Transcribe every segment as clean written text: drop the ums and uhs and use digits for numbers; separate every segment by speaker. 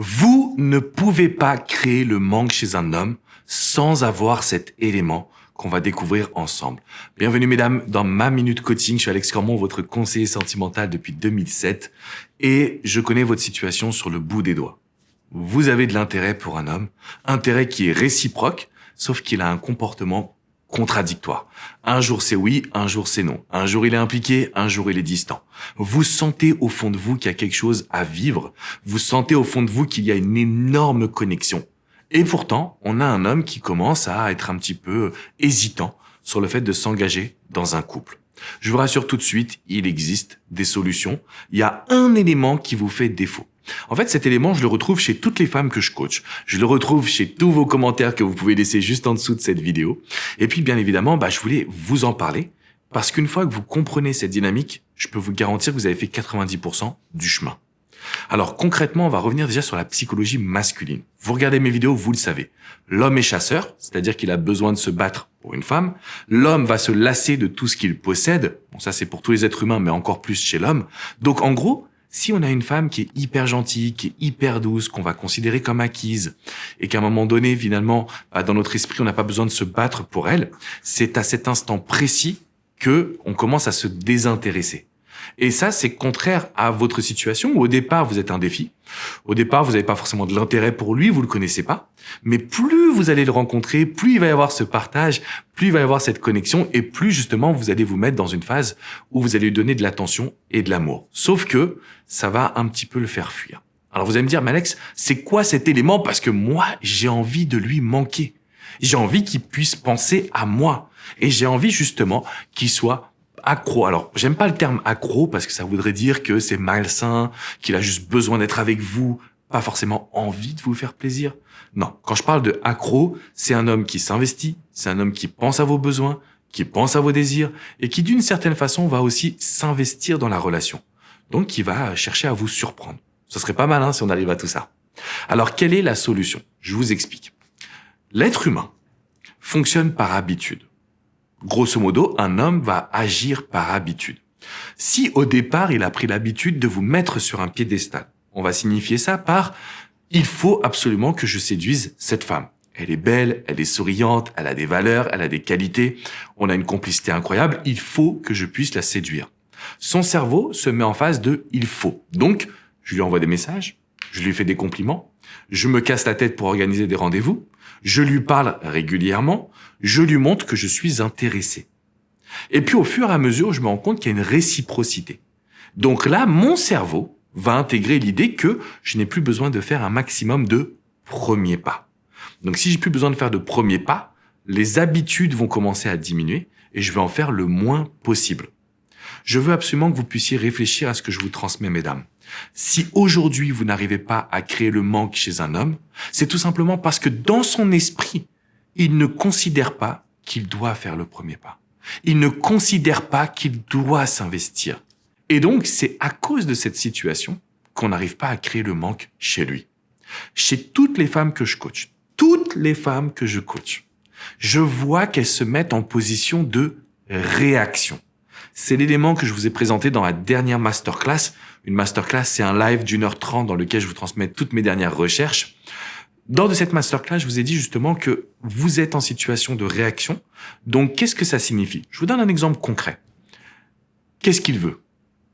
Speaker 1: Vous ne pouvez pas créer le manque chez un homme sans avoir cet élément qu'on va découvrir ensemble. Bienvenue mesdames dans ma Minute Coaching. Je suis Alex Cormon, votre conseiller sentimental depuis 2007 et je connais votre situation sur le bout des doigts. Vous avez de l'intérêt pour un homme, intérêt qui est réciproque, sauf qu'il a un comportement contradictoire. Un jour c'est oui, un jour c'est non. Un jour il est impliqué, un jour il est distant. Vous sentez au fond de vous qu'il y a quelque chose à vivre. Vous sentez au fond de vous qu'il y a une énorme connexion. Et pourtant, on a un homme qui commence à être un petit peu hésitant sur le fait de s'engager dans un couple. Je vous rassure tout de suite, il existe des solutions. Il y a un élément qui vous fait défaut. En fait, cet élément, je le retrouve chez toutes les femmes que je coach. Je le retrouve chez tous vos commentaires que vous pouvez laisser juste en dessous de cette vidéo. Et puis, bien évidemment, je voulais vous en parler parce qu'une fois que vous comprenez cette dynamique, je peux vous garantir que vous avez fait 90% du chemin. Alors, concrètement, on va revenir déjà sur la psychologie masculine. Vous regardez mes vidéos, vous le savez. L'homme est chasseur, c'est-à-dire qu'il a besoin de se battre pour une femme. L'homme va se lasser de tout ce qu'il possède. Bon, ça, c'est pour tous les êtres humains, mais encore plus chez l'homme. Donc, en gros, si on a une femme qui est hyper gentille, qui est hyper douce, qu'on va considérer comme acquise, et qu'à un moment donné, finalement, dans notre esprit, on n'a pas besoin de se battre pour elle, c'est à cet instant précis que on commence à se désintéresser. Et ça, c'est contraire à votre situation où au départ, vous êtes un défi. Au départ, vous n'avez pas forcément de l'intérêt pour lui, vous le connaissez pas. Mais plus vous allez le rencontrer, plus il va y avoir ce partage, plus il va y avoir cette connexion et plus justement vous allez vous mettre dans une phase où vous allez lui donner de l'attention et de l'amour. Sauf que ça va un petit peu le faire fuir. Alors vous allez me dire, mais Alex, c'est quoi cet élément? Parce que moi, j'ai envie de lui manquer. J'ai envie qu'il puisse penser à moi. Et j'ai envie justement qu'il soit accro. Alors, j'aime pas le terme accro parce que ça voudrait dire que c'est malsain, qu'il a juste besoin d'être avec vous, pas forcément envie de vous faire plaisir. Non, quand je parle de accro, c'est un homme qui s'investit, c'est un homme qui pense à vos besoins, qui pense à vos désirs et qui d'une certaine façon va aussi s'investir dans la relation. Donc, qui va chercher à vous surprendre. Ce serait pas mal si on arrive à tout ça. Alors, quelle est la solution? Je vous explique. L'être humain fonctionne par habitude. Grosso modo, un homme va agir par habitude. Si au départ, il a pris l'habitude de vous mettre sur un piédestal, on va signifier ça par « il faut absolument que je séduise cette femme ». Elle est belle, elle est souriante, elle a des valeurs, elle a des qualités, on a une complicité incroyable, il faut que je puisse la séduire. Son cerveau se met en phase de « il faut ». Donc, je lui envoie des messages, je lui fais des compliments, je me casse la tête pour organiser des rendez-vous, je lui parle régulièrement, je lui montre que je suis intéressé. Et puis au fur et à mesure, je me rends compte qu'il y a une réciprocité. Donc là, mon cerveau va intégrer l'idée que je n'ai plus besoin de faire un maximum de premiers pas. Donc si j'ai plus besoin de faire de premiers pas, les habitudes vont commencer à diminuer et je vais en faire le moins possible. Je veux absolument que vous puissiez réfléchir à ce que je vous transmets, mesdames. Si aujourd'hui vous n'arrivez pas à créer le manque chez un homme, c'est tout simplement parce que dans son esprit, il ne considère pas qu'il doit faire le premier pas. Il ne considère pas qu'il doit s'investir. Et donc, c'est à cause de cette situation qu'on n'arrive pas à créer le manque chez lui. Chez toutes les femmes que je coach, je vois qu'elles se mettent en position de réaction. C'est l'élément que je vous ai présenté dans la dernière masterclass. Une masterclass, c'est un live d'1h30 dans lequel je vous transmets toutes mes dernières recherches. Lors de cette masterclass, je vous ai dit justement que vous êtes en situation de réaction. Donc, qu'est-ce que ça signifie? Je vous donne un exemple concret. Qu'est-ce qu'il veut?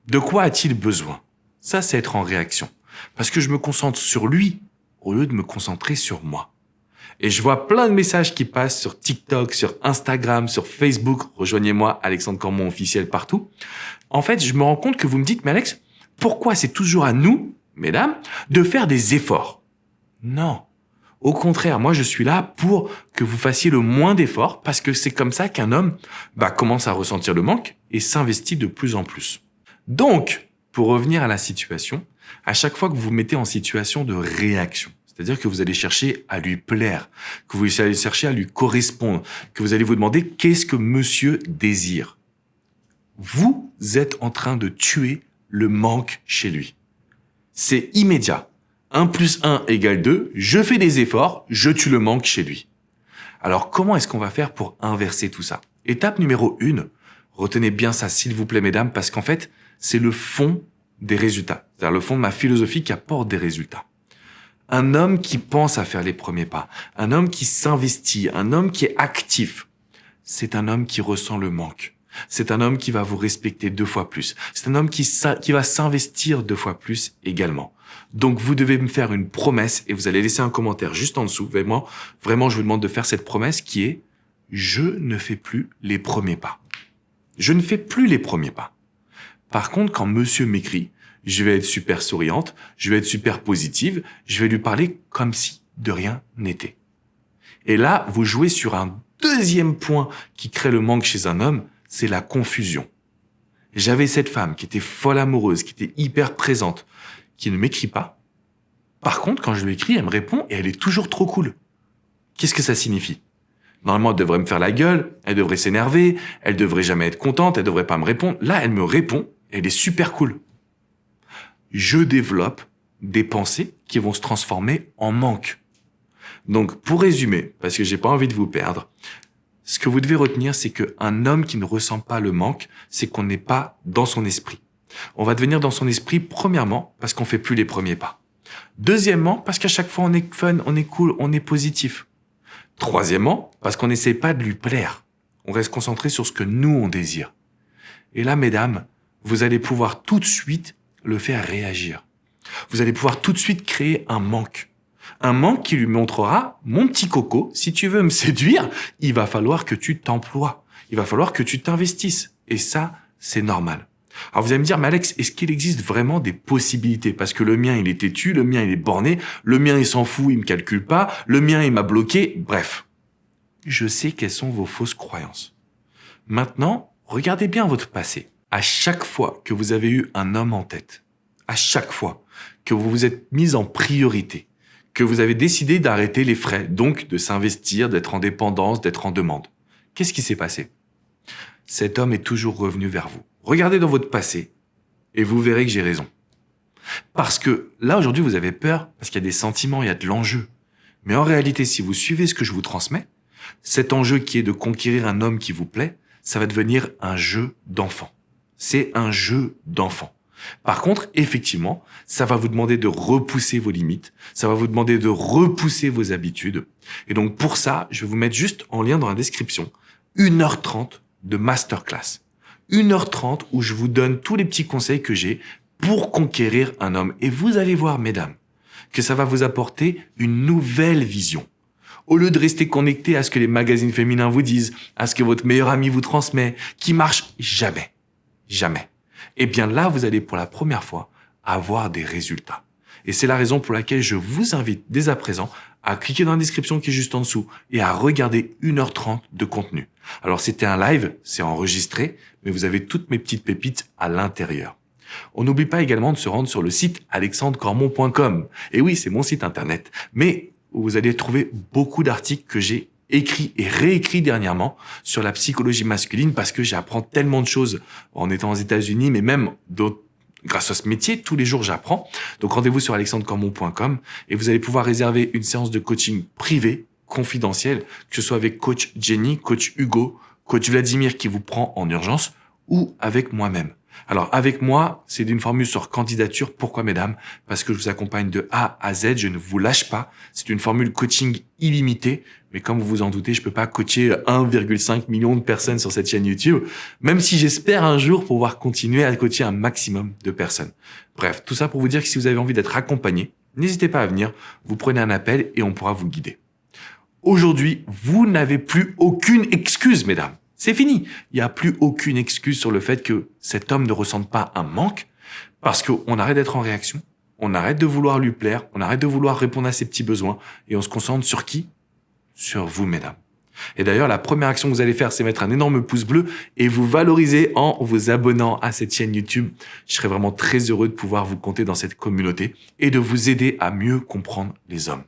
Speaker 1: De quoi a-t-il besoin? Ça, c'est être en réaction. Parce que je me concentre sur lui au lieu de me concentrer sur moi. Et je vois plein de messages qui passent sur TikTok, sur Instagram, sur Facebook. Rejoignez-moi, Alexandre Cormon officiel partout. En fait, je me rends compte que vous me dites, mais Alex, pourquoi c'est toujours à nous, mesdames, de faire des efforts? Non. Au contraire, moi, je suis là pour que vous fassiez le moins d'efforts parce que c'est comme ça qu'un homme commence à ressentir le manque et s'investit de plus en plus. Donc, pour revenir à la situation, à chaque fois que vous vous mettez en situation de réaction, c'est-à-dire que vous allez chercher à lui plaire, que vous allez chercher à lui correspondre, que vous allez vous demander qu'est-ce que monsieur désire. Vous êtes en train de tuer le manque chez lui. C'est immédiat. 1 + 1 = 2, je fais des efforts, je tue le manque chez lui. Alors, comment est-ce qu'on va faire pour inverser tout ça? Étape numéro 1, retenez bien ça s'il vous plaît mesdames, parce qu'en fait, c'est le fond des résultats. C'est-à-dire le fond de ma philosophie qui apporte des résultats. Un homme qui pense à faire les premiers pas, un homme qui s'investit, un homme qui est actif, c'est un homme qui ressent le manque. C'est un homme qui va vous respecter 2 fois plus. C'est un homme qui va s'investir 2 fois plus également. Donc, vous devez me faire une promesse et vous allez laisser un commentaire juste en dessous. Vraiment, je vous demande de faire cette promesse qui est « Je ne fais plus les premiers pas ». Je ne fais plus les premiers pas. Par contre, quand monsieur m'écrit, je vais être super souriante, je vais être super positive, je vais lui parler comme si de rien n'était. Et là, vous jouez sur un deuxième point qui crée le manque chez un homme, c'est la confusion. J'avais cette femme qui était folle amoureuse, qui était hyper présente, qui ne m'écrit pas. Par contre, quand je lui écris, elle me répond et elle est toujours trop cool. Qu'est-ce que ça signifie? Normalement, elle devrait me faire la gueule, elle devrait s'énerver, elle devrait jamais être contente, elle devrait pas me répondre. Là, elle me répond, elle est super cool. Je développe des pensées qui vont se transformer en manque. Donc, pour résumer, parce que j'ai pas envie de vous perdre, ce que vous devez retenir, c'est qu'un homme qui ne ressent pas le manque, c'est qu'on n'est pas dans son esprit. On va devenir dans son esprit, premièrement, parce qu'on fait plus les premiers pas. Deuxièmement, parce qu'à chaque fois, on est fun, on est cool, on est positif. Troisièmement, parce qu'on n'essaie pas de lui plaire. On reste concentré sur ce que nous, on désire. Et là, mesdames, vous allez pouvoir tout de suite le faire réagir. Vous allez pouvoir tout de suite créer un manque. Un manque qui lui montrera, mon petit coco, si tu veux me séduire, il va falloir que tu t'emploies. Il va falloir que tu t'investisses. Et ça, c'est normal. Alors vous allez me dire, mais Alex, est-ce qu'il existe vraiment des possibilités? Parce que le mien, il est têtu, le mien, il est borné, le mien, il s'en fout, il me calcule pas, le mien, il m'a bloqué, bref. Je sais quelles sont vos fausses croyances. Maintenant, regardez bien votre passé. À chaque fois que vous avez eu un homme en tête, à chaque fois que vous vous êtes mis en priorité, que vous avez décidé d'arrêter les frais, donc de s'investir, d'être en dépendance, d'être en demande, qu'est-ce qui s'est passé? Cet homme est toujours revenu vers vous. Regardez dans votre passé et vous verrez que j'ai raison. Parce que là, aujourd'hui, vous avez peur parce qu'il y a des sentiments, il y a de l'enjeu. Mais en réalité, si vous suivez ce que je vous transmets, cet enjeu qui est de conquérir un homme qui vous plaît, ça va devenir un jeu d'enfant. C'est un jeu d'enfant. Par contre, effectivement, ça va vous demander de repousser vos limites, ça va vous demander de repousser vos habitudes. Et donc pour ça, je vais vous mettre juste en lien dans la description 1h30 de masterclass. 1h30 où je vous donne tous les petits conseils que j'ai pour conquérir un homme. Et vous allez voir, mesdames, que ça va vous apporter une nouvelle vision. Au lieu de rester connecté à ce que les magazines féminins vous disent, à ce que votre meilleur ami vous transmet, qui marche jamais. Jamais. Eh bien là, vous allez pour la première fois avoir des résultats. Et c'est la raison pour laquelle je vous invite dès à présent à cliquer dans la description qui est juste en dessous et à regarder 1h30 de contenu. Alors c'était un live, c'est enregistré, mais vous avez toutes mes petites pépites à l'intérieur. On n'oublie pas également de se rendre sur le site alexandrecormon.com. Et oui, c'est mon site internet, mais vous allez trouver beaucoup d'articles que j'ai écrit et réécrit dernièrement sur la psychologie masculine parce que j'apprends tellement de choses en étant aux États-Unis, mais même grâce à ce métier, tous les jours j'apprends. Donc rendez-vous sur alexandrecormon.com et vous allez pouvoir réserver une séance de coaching privée, confidentielle, que ce soit avec coach Jenny, coach Hugo, coach Vladimir qui vous prend en urgence ou avec moi-même. Alors avec moi, c'est d'une formule sur candidature. Pourquoi mesdames? Parce que je vous accompagne de A à Z, je ne vous lâche pas. C'est une formule coaching illimitée, mais comme vous vous en doutez, je peux pas coacher 1,5 million de personnes sur cette chaîne YouTube, même si j'espère un jour pouvoir continuer à coacher un maximum de personnes. Bref, tout ça pour vous dire que si vous avez envie d'être accompagné, n'hésitez pas à venir, vous prenez un appel et on pourra vous guider. Aujourd'hui, vous n'avez plus aucune excuse, mesdames. C'est fini. Il n'y a plus aucune excuse sur le fait que cet homme ne ressente pas un manque parce qu'on arrête d'être en réaction, on arrête de vouloir lui plaire, on arrête de vouloir répondre à ses petits besoins et on se concentre sur qui? Sur vous, mesdames. Et d'ailleurs, la première action que vous allez faire, c'est mettre un énorme pouce bleu et vous valoriser en vous abonnant à cette chaîne YouTube. Je serais vraiment très heureux de pouvoir vous compter dans cette communauté et de vous aider à mieux comprendre les hommes.